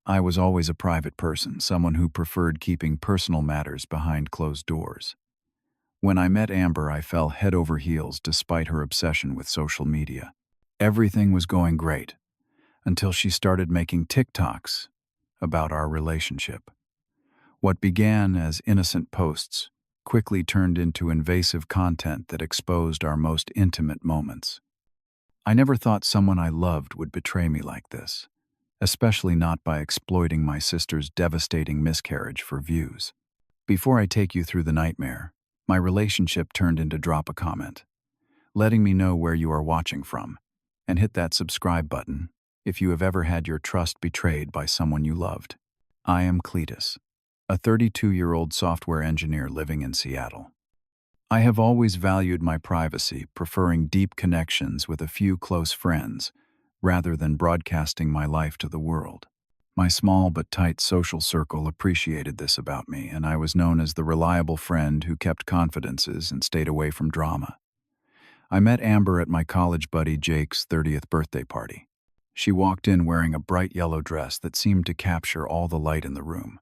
I was always a private person, someone who preferred keeping personal matters behind closed doors. When I met Amber, I fell head over heels despite her obsession with social media. Everything was going great until she started making TikToks about our relationship. What began as innocent posts quickly turned into invasive content that exposed our most intimate moments. I never thought someone I loved would betray me like this, especially not by exploiting my sister's devastating miscarriage for views. Before I take you through the nightmare, my relationship turned into drop a comment, letting me know where you are watching from, and hit that subscribe button if you have ever had your trust betrayed by someone you loved. I am Cletus, a 32-year-old software engineer living in Seattle. I have always valued my privacy, preferring deep connections with a few close friends rather than broadcasting my life to the world. My small but tight social circle appreciated this about me, and I was known as the reliable friend who kept confidences and stayed away from drama. I met Amber at my college buddy Jake's 30th birthday party. She walked in wearing a bright yellow dress that seemed to capture all the light in the room.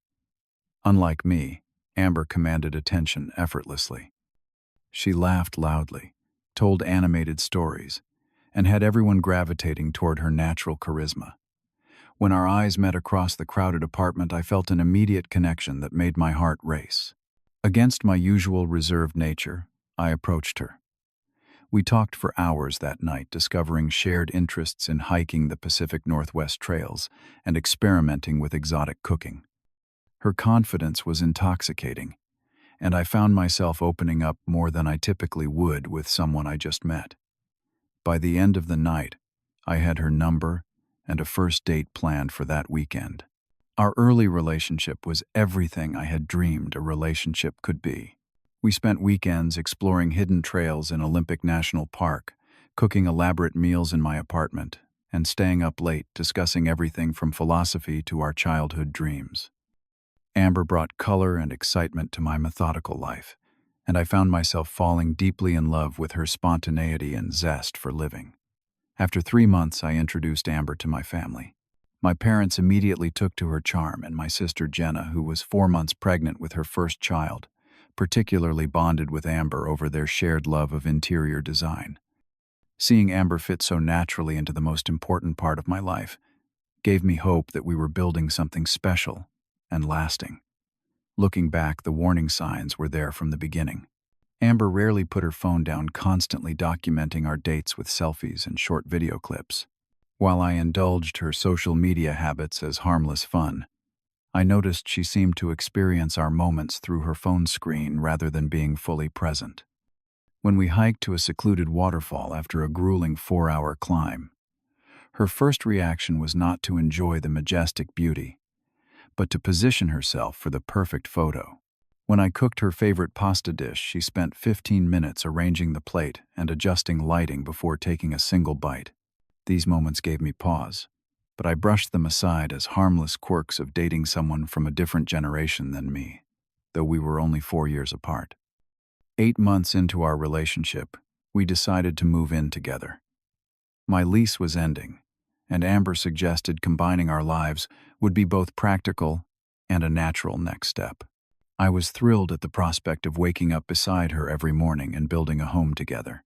Unlike me, Amber commanded attention effortlessly. She laughed loudly, told animated stories, and had everyone gravitating toward her natural charisma. When our eyes met across the crowded apartment, I felt an immediate connection that made my heart race. Against my usual reserved nature, I approached her. We talked for hours that night, discovering shared interests in hiking the Pacific Northwest trails and experimenting with exotic cooking. Her confidence was intoxicating, and I found myself opening up more than I typically would with someone I just met. By the end of the night, I had her number and a first date planned for that weekend. Our early relationship was everything I had dreamed a relationship could be. We spent weekends exploring hidden trails in Olympic National Park, cooking elaborate meals in my apartment, and staying up late discussing everything from philosophy to our childhood dreams. Amber brought color and excitement to my methodical life, and I found myself falling deeply in love with her spontaneity and zest for living. After 3 months, I introduced Amber to my family. My parents immediately took to her charm, and my sister Jenna, who was 4 months pregnant with her first child, particularly bonded with Amber over their shared love of interior design. Seeing Amber fit so naturally into the most important part of my life gave me hope that we were building something special and lasting. Looking back, the warning signs were there from the beginning. Amber rarely put her phone down, constantly documenting our dates with selfies and short video clips. While I indulged her social media habits as harmless fun, I noticed she seemed to experience our moments through her phone screen rather than being fully present. When we hiked to a secluded waterfall after a grueling 4-hour climb, her first reaction was not to enjoy the majestic beauty, but to position herself for the perfect photo. When I cooked her favorite pasta dish, she spent 15 minutes arranging the plate and adjusting lighting before taking a single bite. These moments gave me pause, but I brushed them aside as harmless quirks of dating someone from a different generation than me, though we were only 4 years apart. 8 months into our relationship, we decided to move in together. My lease was ending, and Amber suggested combining our lives would be both practical and a natural next step. I was thrilled at the prospect of waking up beside her every morning and building a home together.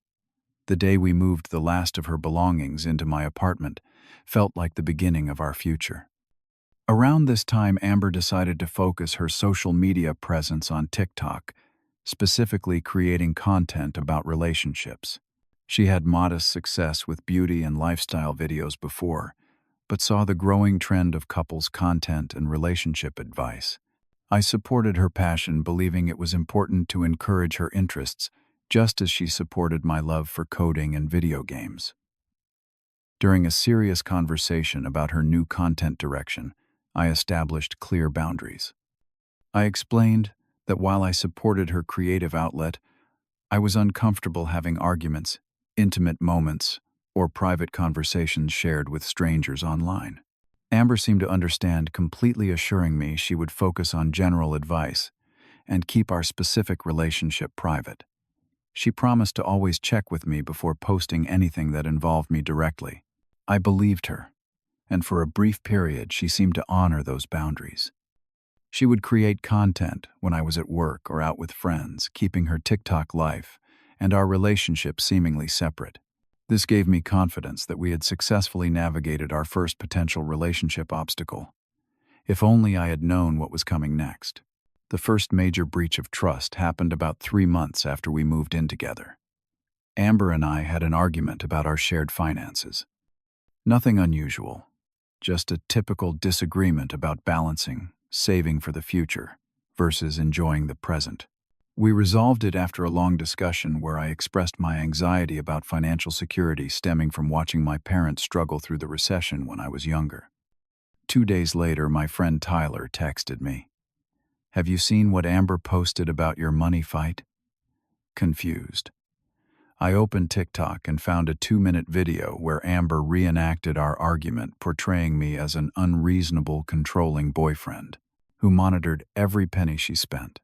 The day we moved the last of her belongings into my apartment felt like the beginning of our future. Around this time, Amber decided to focus her social media presence on TikTok, specifically creating content about relationships. She had modest success with beauty and lifestyle videos before, but saw the growing trend of couples content and relationship advice. I supported her passion, believing it was important to encourage her interests, just as she supported my love for coding and video games. During a serious conversation about her new content direction, I established clear boundaries. I explained that while I supported her creative outlet, I was uncomfortable having arguments, intimate moments, or private conversations shared with strangers online. Amber seemed to understand, completely assuring me she would focus on general advice and keep our specific relationship private. She promised to always check with me before posting anything that involved me directly. I believed her, and for a brief period she seemed to honor those boundaries. She would create content when I was at work or out with friends, keeping her TikTok life and our relationship seemingly separate. This gave me confidence that we had successfully navigated our first potential relationship obstacle. If only I had known what was coming next. The first major breach of trust happened about 3 months after we moved in together. Amber and I had an argument about our shared finances. Nothing unusual, just a typical disagreement about balancing saving for the future versus enjoying the present. We resolved it after a long discussion where I expressed my anxiety about financial security stemming from watching my parents struggle through the recession when I was younger. 2 days later, my friend Tyler texted me, "Have you seen what Amber posted about your money fight?" Confused. I opened TikTok and found a 2-minute video where Amber reenacted our argument, portraying me as an unreasonable, controlling boyfriend who monitored every penny she spent.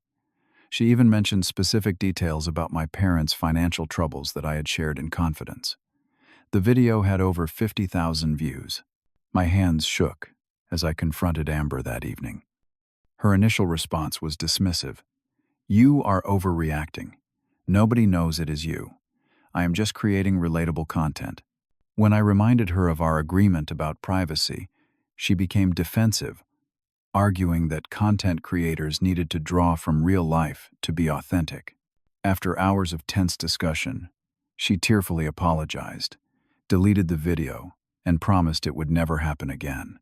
She even mentioned specific details about my parents' financial troubles that I had shared in confidence. The video had over 50,000 views. My hands shook as I confronted Amber that evening. Her initial response was dismissive. "You are overreacting. Nobody knows it is you. I am just creating relatable content." When I reminded her of our agreement about privacy, she became defensive, arguing that content creators needed to draw from real life to be authentic. After hours of tense discussion, she tearfully apologized, deleted the video, and promised it would never happen again.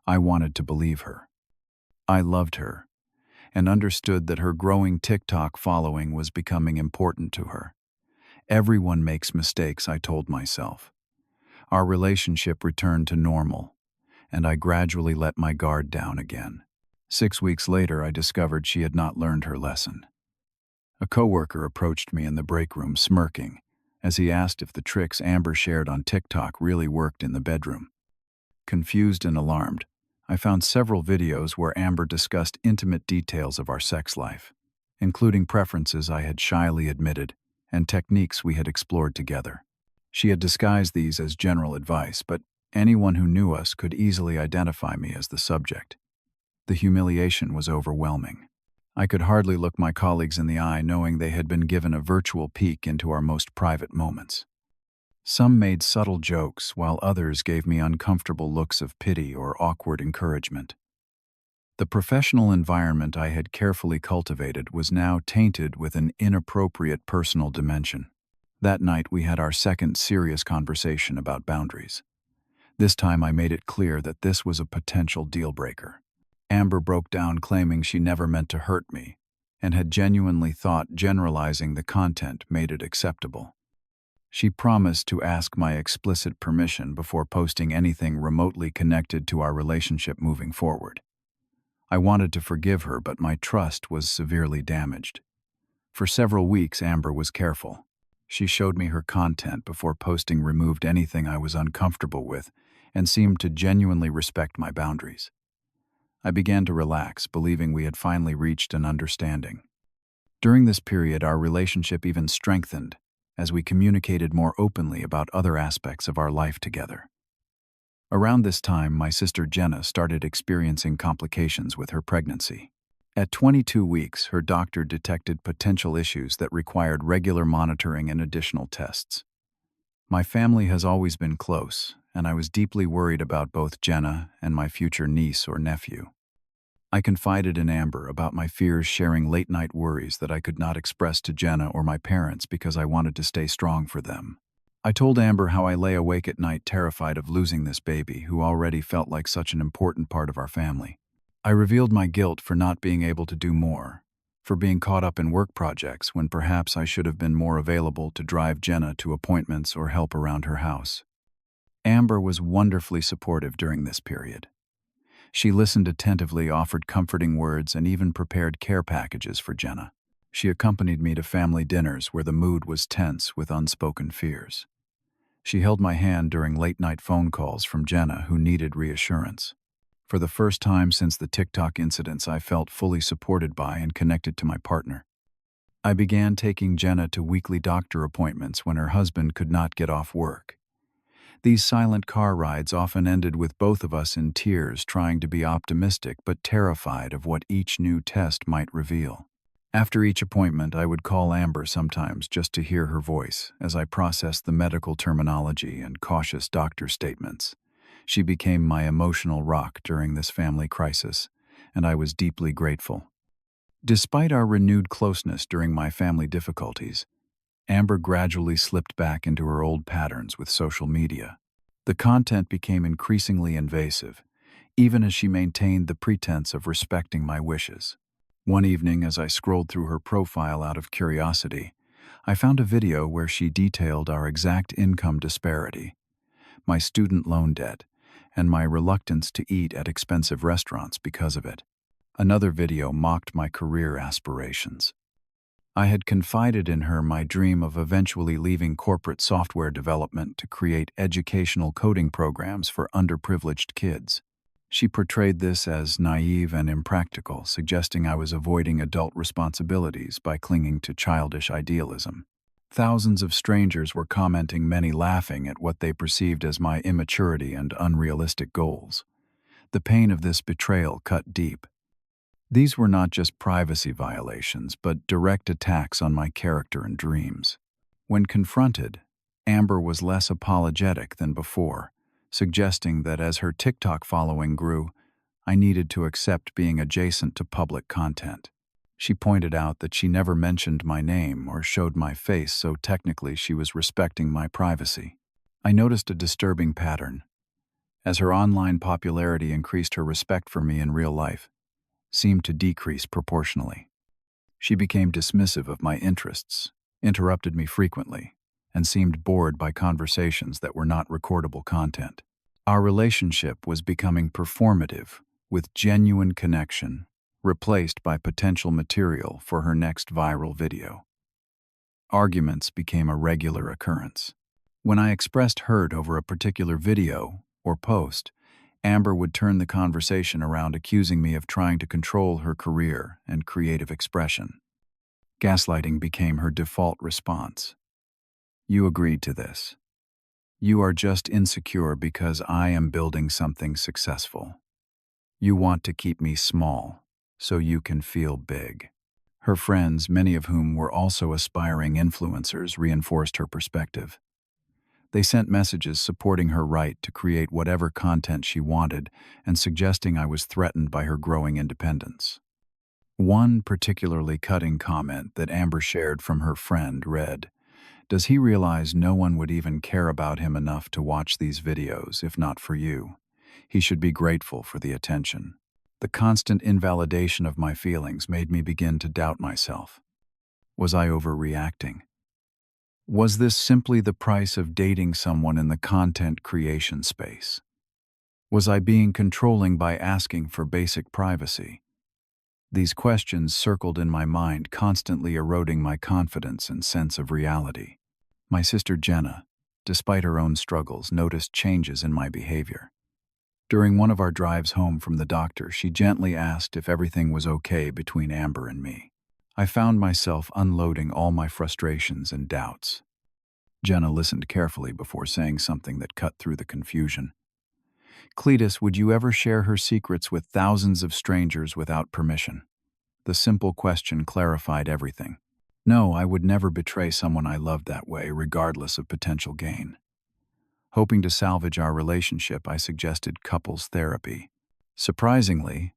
I wanted to believe her. I loved her and understood that her growing TikTok following was becoming important to her. Everyone makes mistakes, I told myself. Our relationship returned to normal, and I gradually let my guard down again. 6 weeks later, I discovered she had not learned her lesson. A coworker approached me in the break room smirking as he asked if the tricks Amber shared on TikTok really worked in the bedroom. Confused and alarmed, I found several videos where Amber discussed intimate details of our sex life, including preferences I had shyly admitted and techniques we had explored together. She had disguised these as general advice, but anyone who knew us could easily identify me as the subject. The humiliation was overwhelming. I could hardly look my colleagues in the eye knowing they had been given a virtual peek into our most private moments. Some made subtle jokes, while others gave me uncomfortable looks of pity or awkward encouragement. The professional environment I had carefully cultivated was now tainted with an inappropriate personal dimension. That night we had our second serious conversation about boundaries. This time I made it clear that this was a potential deal-breaker. Amber broke down claiming she never meant to hurt me and had genuinely thought generalizing the content made it acceptable. She promised to ask my explicit permission before posting anything remotely connected to our relationship moving forward. I wanted to forgive her, but my trust was severely damaged. For several weeks, Amber was careful. She showed me her content before posting, removed anything I was uncomfortable with, and seemed to genuinely respect my boundaries. I began to relax, believing we had finally reached an understanding. During this period, our relationship even strengthened as we communicated more openly about other aspects of our life together. Around this time, my sister Jenna started experiencing complications with her pregnancy. At 22 weeks, her doctor detected potential issues that required regular monitoring and additional tests. My family has always been close, and I was deeply worried about both Jenna and my future niece or nephew. I confided in Amber about my fears, sharing late-night worries that I could not express to Jenna or my parents because I wanted to stay strong for them. I told Amber how I lay awake at night terrified of losing this baby who already felt like such an important part of our family. I revealed my guilt for not being able to do more, for being caught up in work projects when perhaps I should have been more available to drive Jenna to appointments or help around her house. Amber was wonderfully supportive during this period. She listened attentively, offered comforting words, and even prepared care packages for Jenna. She accompanied me to family dinners where the mood was tense with unspoken fears. She held my hand during late-night phone calls from Jenna, who needed reassurance. For the first time since the TikTok incidents, I felt fully supported by and connected to my partner. I began taking Jenna to weekly doctor appointments when her husband could not get off work. These silent car rides often ended with both of us in tears, trying to be optimistic but terrified of what each new test might reveal. After each appointment, I would call Amber sometimes just to hear her voice as I processed the medical terminology and cautious doctor statements. She became my emotional rock during this family crisis, and I was deeply grateful. Despite our renewed closeness during my family difficulties, Amber gradually slipped back into her old patterns with social media. The content became increasingly invasive, even as she maintained the pretense of respecting my wishes. One evening, as I scrolled through her profile out of curiosity, I found a video where she detailed our exact income disparity, my student loan debt, and my reluctance to eat at expensive restaurants because of it. Another video mocked my career aspirations. I had confided in her my dream of eventually leaving corporate software development to create educational coding programs for underprivileged kids. She portrayed this as naive and impractical, suggesting I was avoiding adult responsibilities by clinging to childish idealism. Thousands of strangers were commenting, many laughing at what they perceived as my immaturity and unrealistic goals. The pain of this betrayal cut deep. These were not just privacy violations, but direct attacks on my character and dreams. When confronted, Amber was less apologetic than before, suggesting that as her TikTok following grew, I needed to accept being adjacent to public content. She pointed out that she never mentioned my name or showed my face, so technically she was respecting my privacy. I noticed a disturbing pattern. As her online popularity increased, her respect for me in real life seemed to decrease proportionally. She became dismissive of my interests, interrupted me frequently, and seemed bored by conversations that were not recordable content. Our relationship was becoming performative, with genuine connection replaced by potential material for her next viral video. Arguments became a regular occurrence. When I expressed hurt over a particular video or post, Amber would turn the conversation around, accusing me of trying to control her career and creative expression. Gaslighting became her default response. You agreed to this. You are just insecure because I am building something successful. You want to keep me small so you can feel big. Her friends, many of whom were also aspiring influencers, reinforced her perspective. They sent messages supporting her right to create whatever content she wanted and suggesting I was threatened by her growing independence. One particularly cutting comment that Amber shared from her friend read, "Does he realize no one would even care about him enough to watch these videos if not for you? He should be grateful for the attention." The constant invalidation of my feelings made me begin to doubt myself. Was I overreacting? Was this simply the price of dating someone in the content creation space? Was I being controlling by asking for basic privacy? These questions circled in my mind, constantly eroding my confidence and sense of reality. My sister Jenna, despite her own struggles, noticed changes in my behavior. During one of our drives home from the doctor, she gently asked if everything was okay between Amber and me. I found myself unloading all my frustrations and doubts. Jenna listened carefully before saying something that cut through the confusion. "Cletus, would you ever share her secrets with thousands of strangers without permission?" The simple question clarified everything. No, I would never betray someone I loved that way, regardless of potential gain. Hoping to salvage our relationship, I suggested couples therapy. Surprisingly,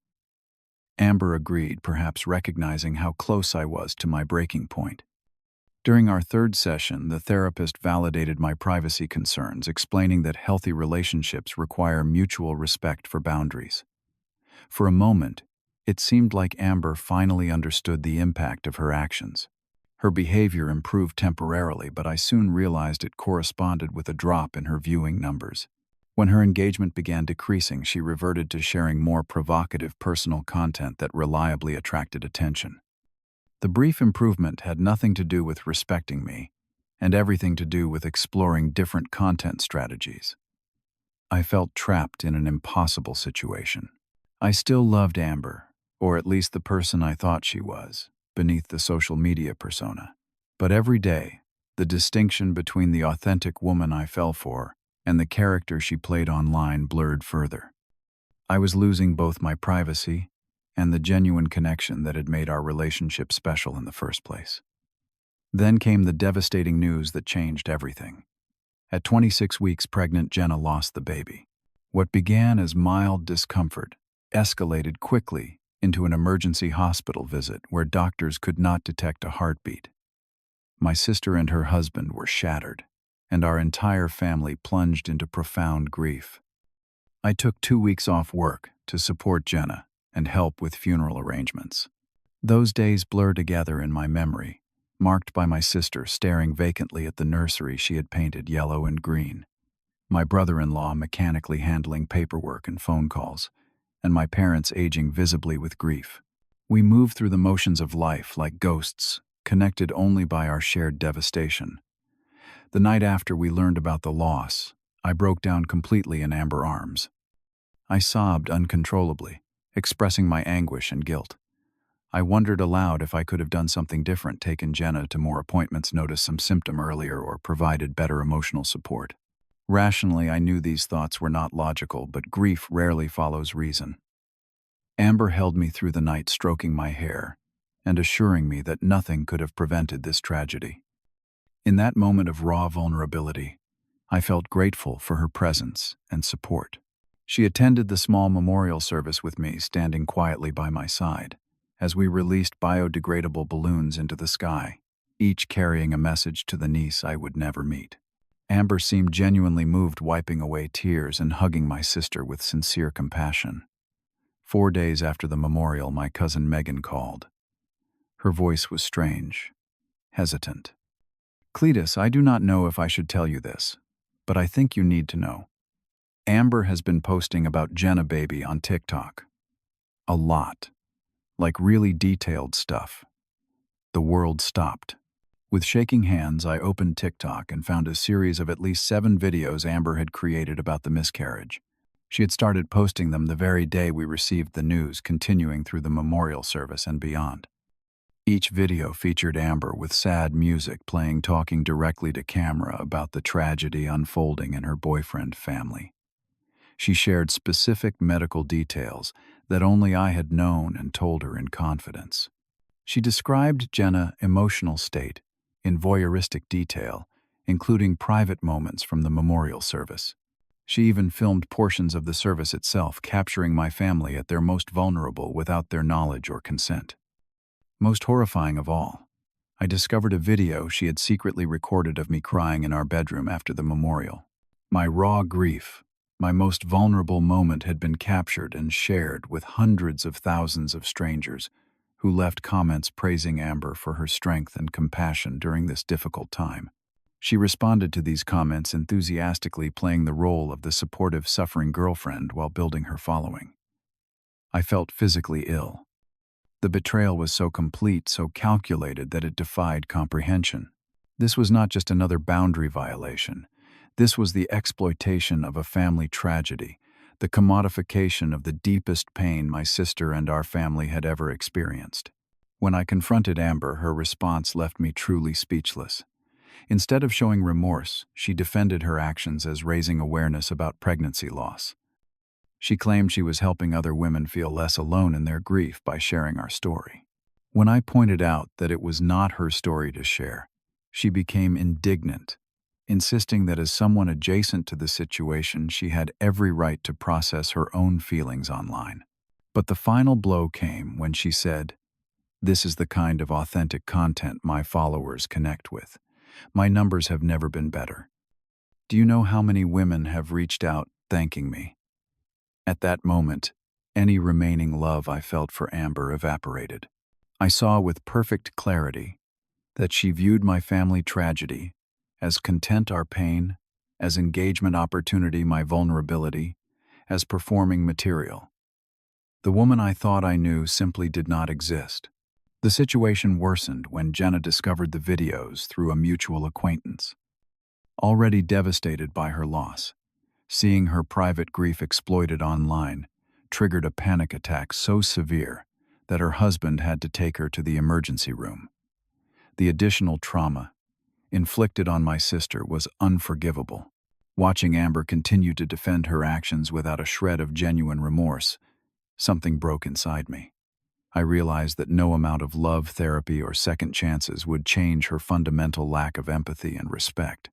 Amber agreed, perhaps recognizing how close I was to my breaking point. During our third session, the therapist validated my privacy concerns, explaining that healthy relationships require mutual respect for boundaries. For a moment, it seemed like Amber finally understood the impact of her actions. Her behavior improved temporarily, but I soon realized it corresponded with a drop in her viewing numbers. When her engagement began decreasing, she reverted to sharing more provocative personal content that reliably attracted attention. The brief improvement had nothing to do with respecting me, and everything to do with exploring different content strategies. I felt trapped in an impossible situation. I still loved Amber, or at least the person I thought she was, beneath the social media persona. But every day, the distinction between the authentic woman I fell for and the character she played online blurred further. I was losing both my privacy and the genuine connection that had made our relationship special in the first place. Then came the devastating news that changed everything. At 26 weeks pregnant, Jenna lost the baby. What began as mild discomfort escalated quickly into an emergency hospital visit where doctors could not detect a heartbeat. My sister and her husband were shattered, and our entire family plunged into profound grief. I took 2 weeks off work to support Jenna and help with funeral arrangements. Those days blur together in my memory, marked by my sister staring vacantly at the nursery she had painted yellow and green, my brother-in-law mechanically handling paperwork and phone calls, and my parents aging visibly with grief. We moved through the motions of life like ghosts, connected only by our shared devastation. The night after we learned about the loss, I broke down completely in Amber's arms. I sobbed uncontrollably, expressing my anguish and guilt. I wondered aloud if I could have done something different, taken Jenna to more appointments, noticed some symptom earlier, or provided better emotional support. Rationally, I knew these thoughts were not logical, but grief rarely follows reason. Amber held me through the night, stroking my hair and assuring me that nothing could have prevented this tragedy. In that moment of raw vulnerability, I felt grateful for her presence and support. She attended the small memorial service with me, standing quietly by my side, as we released biodegradable balloons into the sky, each carrying a message to the niece I would never meet. Amber seemed genuinely moved, wiping away tears and hugging my sister with sincere compassion. 4 days after the memorial, my cousin Megan called. Her voice was strange, hesitant. "Cletus, I do not know if I should tell you this, but I think you need to know. Amber has been posting about Jenna baby on TikTok. A lot. Like really detailed stuff." The world stopped. With shaking hands, I opened TikTok and found a series of at least 7 videos Amber had created about the miscarriage. She had started posting them the very day we received the news, continuing through the memorial service and beyond. Each video featured Amber with sad music playing, talking directly to camera about the tragedy unfolding in her boyfriend family. She shared specific medical details that only I had known and told her in confidence. She described Jenna's emotional state in voyeuristic detail, including private moments from the memorial service. She even filmed portions of the service itself, capturing my family at their most vulnerable without their knowledge or consent. Most horrifying of all, I discovered a video she had secretly recorded of me crying in our bedroom after the memorial. My raw grief, my most vulnerable moment, had been captured and shared with hundreds of thousands of strangers who left comments praising Amber for her strength and compassion during this difficult time. She responded to these comments enthusiastically, playing the role of the supportive, suffering girlfriend while building her following. I felt physically ill. The betrayal was so complete, so calculated, that it defied comprehension. This was not just another boundary violation. This was the exploitation of a family tragedy, the commodification of the deepest pain my sister and our family had ever experienced. When I confronted Amber, her response left me truly speechless. Instead of showing remorse, she defended her actions as raising awareness about pregnancy loss. She claimed she was helping other women feel less alone in their grief by sharing our story. When I pointed out that it was not her story to share, she became indignant, insisting that as someone adjacent to the situation, she had every right to process her own feelings online. But the final blow came when she said, "This is the kind of authentic content my followers connect with. My numbers have never been better. Do you know how many women have reached out thanking me?" At that moment, any remaining love I felt for Amber evaporated. I saw with perfect clarity that she viewed my family tragedy as content our pain, as engagement opportunity my vulnerability, as performing material. The woman I thought I knew simply did not exist. The situation worsened when Jenna discovered the videos through a mutual acquaintance. Already devastated by her loss, seeing her private grief exploited online triggered a panic attack so severe that her husband had to take her to the emergency room. The additional trauma inflicted on my sister was unforgivable. Watching Amber continue to defend her actions without a shred of genuine remorse, something broke inside me. I realized that no amount of love therapy or second chances would change her fundamental lack of empathy and respect.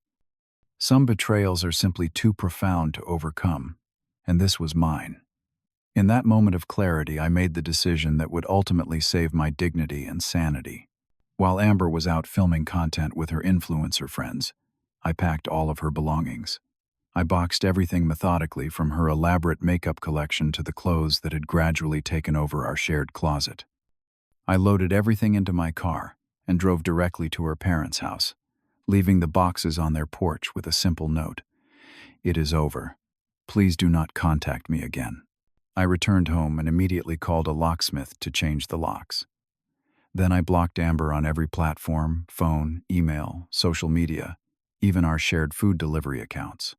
Some betrayals are simply too profound to overcome, and this was mine. In that moment of clarity, I made the decision that would ultimately save my dignity and sanity. While Amber was out filming content with her influencer friends, I packed all of her belongings. I boxed everything methodically, from her elaborate makeup collection to the clothes that had gradually taken over our shared closet. I loaded everything into my car and drove directly to her parents' house, leaving the boxes on their porch with a simple note: "It is over. Please do not contact me again." I returned home and immediately called a locksmith to change the locks. Then I blocked Amber on every platform: phone, email, social media, even our shared food delivery accounts.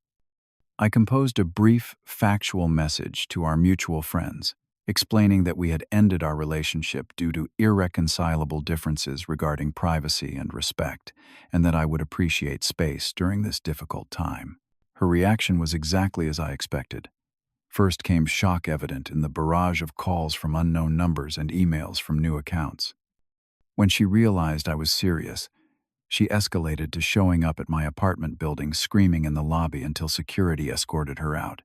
I composed a brief, factual message to our mutual friends, explaining that we had ended our relationship due to irreconcilable differences regarding privacy and respect, and that I would appreciate space during this difficult time. Her reaction was exactly as I expected. First came shock, evident in the barrage of calls from unknown numbers and emails from new accounts. When she realized I was serious, she escalated to showing up at my apartment building, screaming in the lobby until security escorted her out.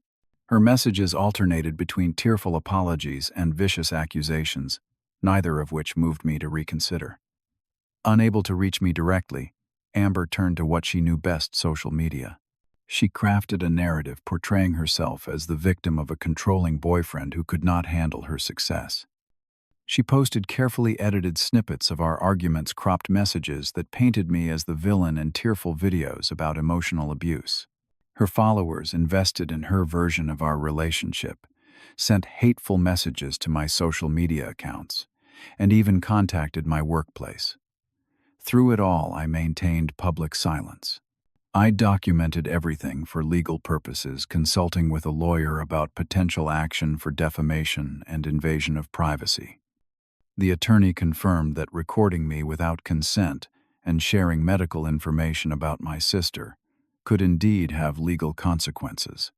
Her messages alternated between tearful apologies and vicious accusations, neither of which moved me to reconsider. Unable to reach me directly, Amber turned to what she knew best: social media. She crafted a narrative portraying herself as the victim of a controlling boyfriend who could not handle her success. She posted carefully edited snippets of our arguments, cropped messages that painted me as the villain, and tearful videos about emotional abuse. Her followers, invested in her version of our relationship, sent hateful messages to my social media accounts, and even contacted my workplace. Through it all, I maintained public silence. I documented everything for legal purposes, consulting with a lawyer about potential action for defamation and invasion of privacy. The attorney confirmed that recording me without consent and sharing medical information about my sister could indeed have legal consequences,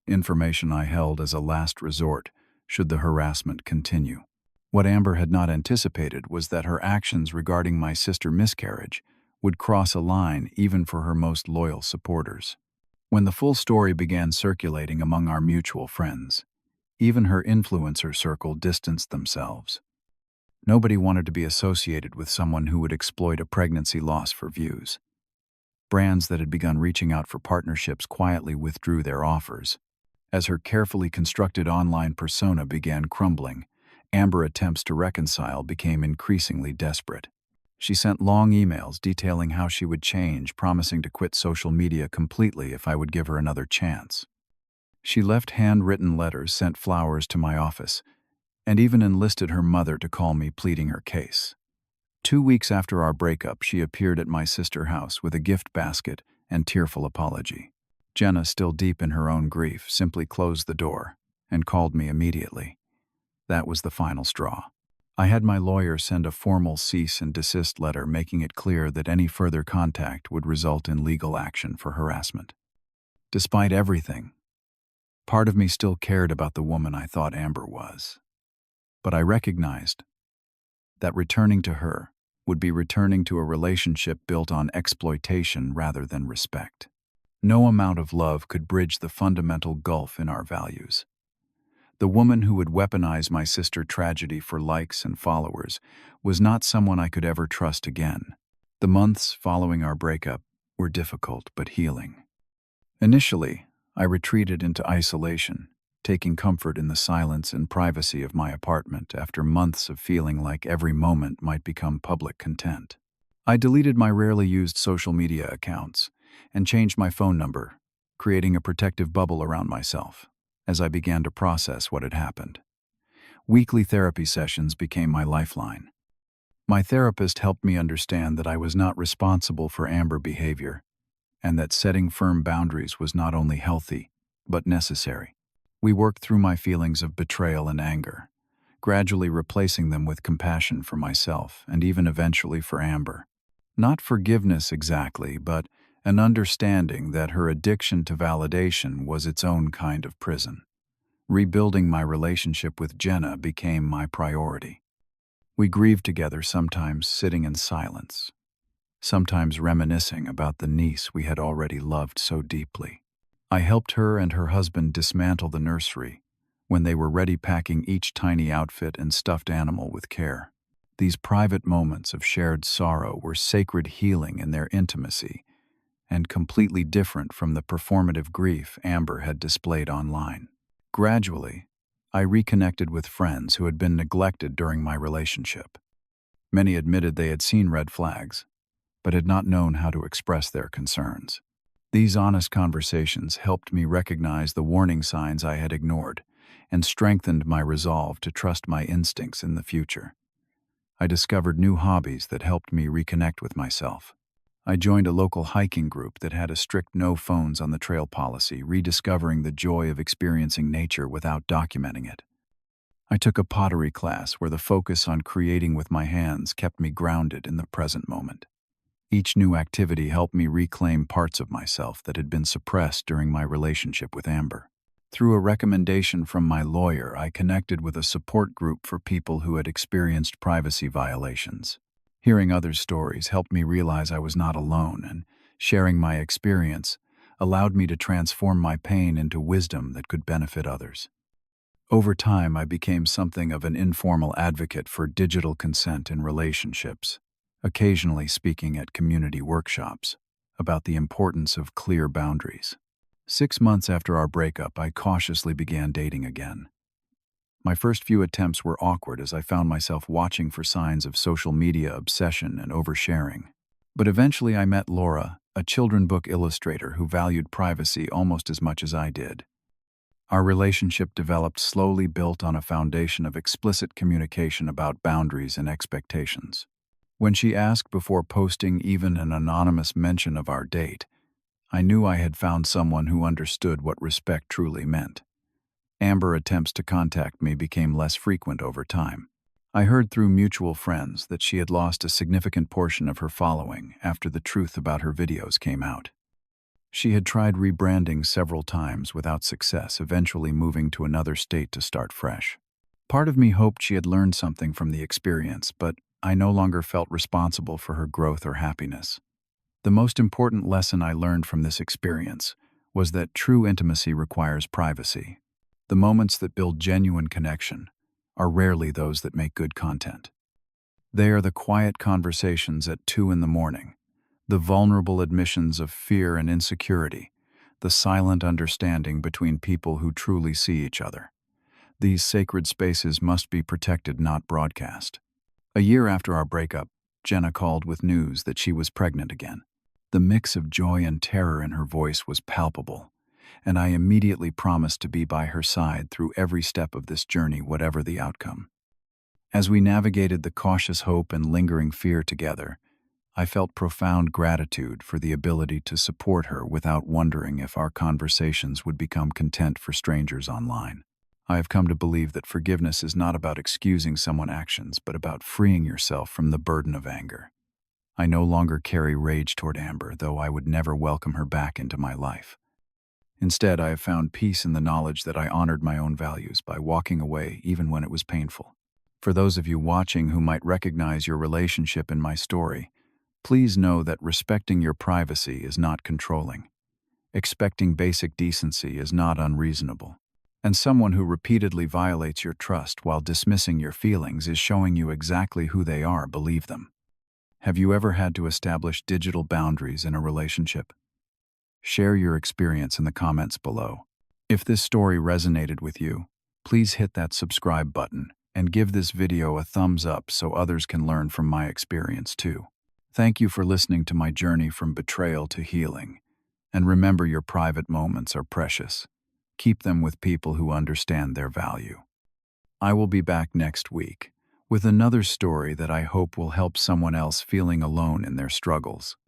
information I held as a last resort should the harassment continue. What Amber had not anticipated was that her actions regarding my sister's miscarriage would cross a line even for her most loyal supporters. When the full story began circulating among our mutual friends, even her influencer circle distanced themselves. Nobody wanted to be associated with someone who would exploit a pregnancy loss for views. Brands that had begun reaching out for partnerships quietly withdrew their offers. As her carefully constructed online persona began crumbling, Amber's attempts to reconcile became increasingly desperate. She sent long emails detailing how she would change, promising to quit social media completely if I would give her another chance. She left handwritten letters, sent flowers to my office, and even enlisted her mother to call me, pleading her case. 2 weeks after our breakup, she appeared at my sister's house with a gift basket and tearful apology. Jenna, still deep in her own grief, simply closed the door and called me immediately. That was the final straw. I had my lawyer send a formal cease and desist letter, making it clear that any further contact would result in legal action for harassment. Despite everything, part of me still cared about the woman I thought Amber was. But I recognized that returning to her would be returning to a relationship built on exploitation rather than respect. No amount of love could bridge the fundamental gulf in our values. The woman who would weaponize my sister's tragedy for likes and followers was not someone I could ever trust again. The months following our breakup were difficult but healing. Initially, I retreated into isolation, taking comfort in the silence and privacy of my apartment after months of feeling like every moment might become public content. I deleted my rarely used social media accounts and changed my phone number, creating a protective bubble around myself as I began to process what had happened. Weekly therapy sessions became my lifeline. My therapist helped me understand that I was not responsible for Amber's behavior, and that setting firm boundaries was not only healthy, but necessary. We worked through my feelings of betrayal and anger, gradually replacing them with compassion for myself and even eventually for Amber. Not forgiveness exactly, but an understanding that her addiction to validation was its own kind of prison. Rebuilding my relationship with Jenna became my priority. We grieved together, sometimes sitting in silence, sometimes reminiscing about the niece we had already loved so deeply. I helped her and her husband dismantle the nursery, when they were ready, packing each tiny outfit and stuffed animal with care. These private moments of shared sorrow were sacred healing in their intimacy, and completely different from the performative grief Amber had displayed online. Gradually, I reconnected with friends who had been neglected during my relationship. Many admitted they had seen red flags, but had not known how to express their concerns. These honest conversations helped me recognize the warning signs I had ignored and strengthened my resolve to trust my instincts in the future. I discovered new hobbies that helped me reconnect with myself. I joined a local hiking group that had a strict no phones on the trail policy, rediscovering the joy of experiencing nature without documenting it. I took a pottery class where the focus on creating with my hands kept me grounded in the present moment. Each new activity helped me reclaim parts of myself that had been suppressed during my relationship with Amber. Through a recommendation from my lawyer, I connected with a support group for people who had experienced privacy violations. Hearing others' stories helped me realize I was not alone, and sharing my experience allowed me to transform my pain into wisdom that could benefit others. Over time, I became something of an informal advocate for digital consent in relationships, occasionally speaking at community workshops about the importance of clear boundaries. 6 months after our breakup, I cautiously began dating again. My first few attempts were awkward as I found myself watching for signs of social media obsession and oversharing. But eventually I met Laura, a children's book illustrator who valued privacy almost as much as I did. Our relationship developed slowly, built on a foundation of explicit communication about boundaries and expectations. When she asked before posting even an anonymous mention of our date, I knew I had found someone who understood what respect truly meant. Amber attempts to contact me became less frequent over time. I heard through mutual friends that she had lost a significant portion of her following after the truth about her videos came out. She had tried rebranding several times without success, eventually moving to another state to start fresh. Part of me hoped she had learned something from the experience, but I no longer felt responsible for her growth or happiness. The most important lesson I learned from this experience was that true intimacy requires privacy. The moments that build genuine connection are rarely those that make good content. They are the quiet conversations at 2 a.m, the vulnerable admissions of fear and insecurity, the silent understanding between people who truly see each other. These sacred spaces must be protected, not broadcast. A year after our breakup, Jenna called with news that she was pregnant again. The mix of joy and terror in her voice was palpable, and I immediately promised to be by her side through every step of this journey, whatever the outcome. As we navigated the cautious hope and lingering fear together, I felt profound gratitude for the ability to support her without wondering if our conversations would become content for strangers online. I have come to believe that forgiveness is not about excusing someone's actions, but about freeing yourself from the burden of anger. I no longer carry rage toward Amber, though I would never welcome her back into my life. Instead, I have found peace in the knowledge that I honored my own values by walking away even when it was painful. For those of you watching who might recognize your relationship in my story, please know that respecting your privacy is not controlling. Expecting basic decency is not unreasonable. And someone who repeatedly violates your trust while dismissing your feelings is showing you exactly who they are. Believe them. Have you ever had to establish digital boundaries in a relationship? Share your experience in the comments below. If this story resonated with you, please hit that subscribe button and give this video a thumbs up so others can learn from my experience too. Thank you for listening to my journey from betrayal to healing. And remember, your private moments are precious. Keep them with people who understand their value. I will be back next week with another story that I hope will help someone else feeling alone in their struggles.